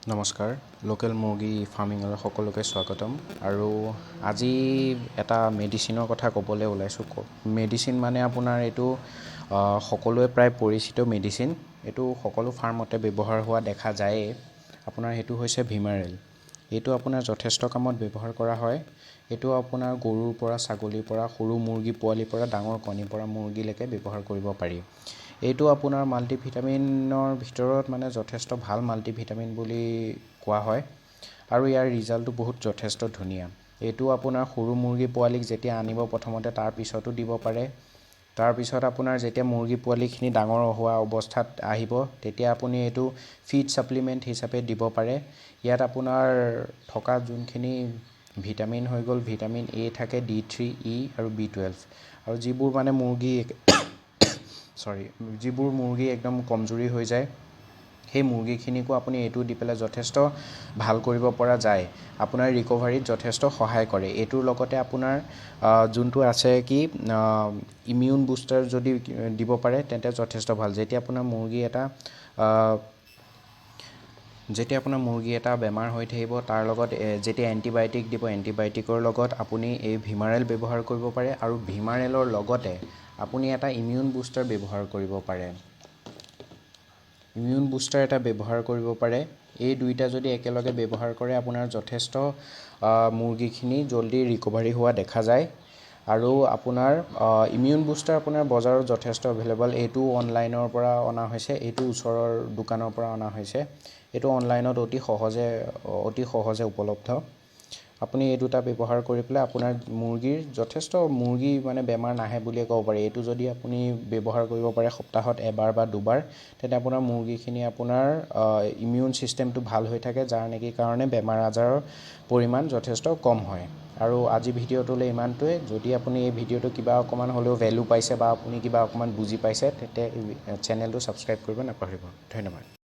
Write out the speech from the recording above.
নমস্কাৰ লোকেল মুৰ্গী ফাৰ্মিঙলৈ সকলোকে স্বাগতম আৰু আজি এটা মেডিচিনৰ কথা ক'বলৈ ওলাইছোঁ মেডিচিন মানে আপোনাৰ এইটো সকলোৱে প্ৰায় পৰিচিত মেডিচিন এইটো সকলো ফাৰ্মতে ব্যৱহাৰ হোৱা দেখা যায়েই আপোনাৰ সেইটো হৈছে ভিমাৰেল এইটো আপোনাৰ যথেষ্ট কামত ব্যৱহাৰ কৰা হয় এইটো আপোনাৰ গৰুৰ পৰা ছাগলীৰ পৰা সৰু মুৰ্গী পোৱালিৰ পৰা ডাঙৰ কণীৰ পৰা মুৰ্গীলৈকে ব্যৱহাৰ কৰিব পাৰি এইটো আপোনাৰ মাল্টিভিটামিনৰ ভিতৰত মানে যথেষ্ট ভাল মাল্টিভিটামিন বুলি কোৱা হয় আৰু ইয়াৰ ৰিজাল্টটো বহুত যথেষ্ট ধুনীয়া এইটো আপোনাৰ সৰু মুৰ্গী পোৱালিক যেতিয়া আনিব প্ৰথমতে তাৰ পিছতো দিব পাৰে তাৰ পিছত আপোনাৰ যেতিয়া মুৰ্গী পোৱালিখিনি ডাঙৰ হোৱা অৱস্থাত আহিব তেতিয়া আপুনি এইটো ফিড সাপ্লিমেন্ট হিচাপে দিব পাৰে ইয়াত আপোনাৰ থকা যোনখিনি ভিটামিন হৈ গ'ল ভিটামিন এ থাকে D3 E আৰু B12 আৰু যিবোৰ মানে মুৰ্গী যিবোৰ মুৰ্গী একদম কমজুৰি হৈ যায় সেই মুৰ্গীখিনিকো আপুনি এইটো দি পেলাই যথেষ্ট ভাল কৰিব পৰা যায় আপোনাৰ ৰিকভাৰীত যথেষ্ট সহায় কৰে এইটোৰ লগতে আপোনাৰ যোনটো আছে কি ইমিউন বুষ্টাৰ যদি দিব পাৰে তেন্তে যথেষ্ট ভাল যেতিয়া আপোনাৰ মুৰ্গী এটা বেমাৰ হৈ থাকিব তাৰ লগত যেতিয়া এণ্টিবায়'টিক দিব এণ্টিবায়'টিকৰ লগত আপুনি এই ভিমাৰেল ব্যৱহাৰ কৰিব পাৰে আৰু ভিমাৰেলৰ লগতে আপুনি এটা ইমিউন বুষ্টাৰ ব্যৱহাৰ কৰিব পাৰে এই দুইটা যদি একেলগে ব্যৱহাৰ কৰে আপোনাৰ যথেষ্ট মুৰ্গীখিনি জলদি ৰিকভাৰী হোৱা দেখা যায় আৰু আপোনাৰ ইমিউন বুষ্টাৰ আপোনাৰ বজাৰত যথেষ্ট এভেইলেবল এইটো অনলাইনৰ পৰা অনা হৈছে এইটো ওচৰৰ দোকানৰ পৰা অনা হৈছে এইটো অনলাইনত অতি সহজে উপলব্ধ আপুনি এই দুটা ব্যৱহাৰ কৰি পেলাই আপোনাৰ মুৰ্গীৰ যথেষ্ট মুৰ্গী মানে বেমাৰ নাহে বুলিয়ে ক'ব পাৰি এইটো যদি আপুনি ব্যৱহাৰ কৰিব পাৰে সপ্তাহত এবাৰ বা দুবাৰ তেন্তে আপোনাৰ মুৰ্গীখিনি আপোনাৰ ইমিউন চিষ্টেমটো ভাল হৈ থাকে যাৰ নেকি কাৰণে বেমাৰ আজাৰৰ পৰিমাণ যথেষ্ট কম হয় আৰু আজি ভিডিঅ'টোলৈ ইমানটোৱে যদি আপুনি এই ভিডিঅ'টো কিবা অকমান হ'লেও ভ্যালু পাইছে বা আপুনি কিবা অকমান বুজি পাইছে তেন্তে চেনেলটো সাবস্ক্ৰাইব কৰিব নাপাহৰিব ধন্যবাদ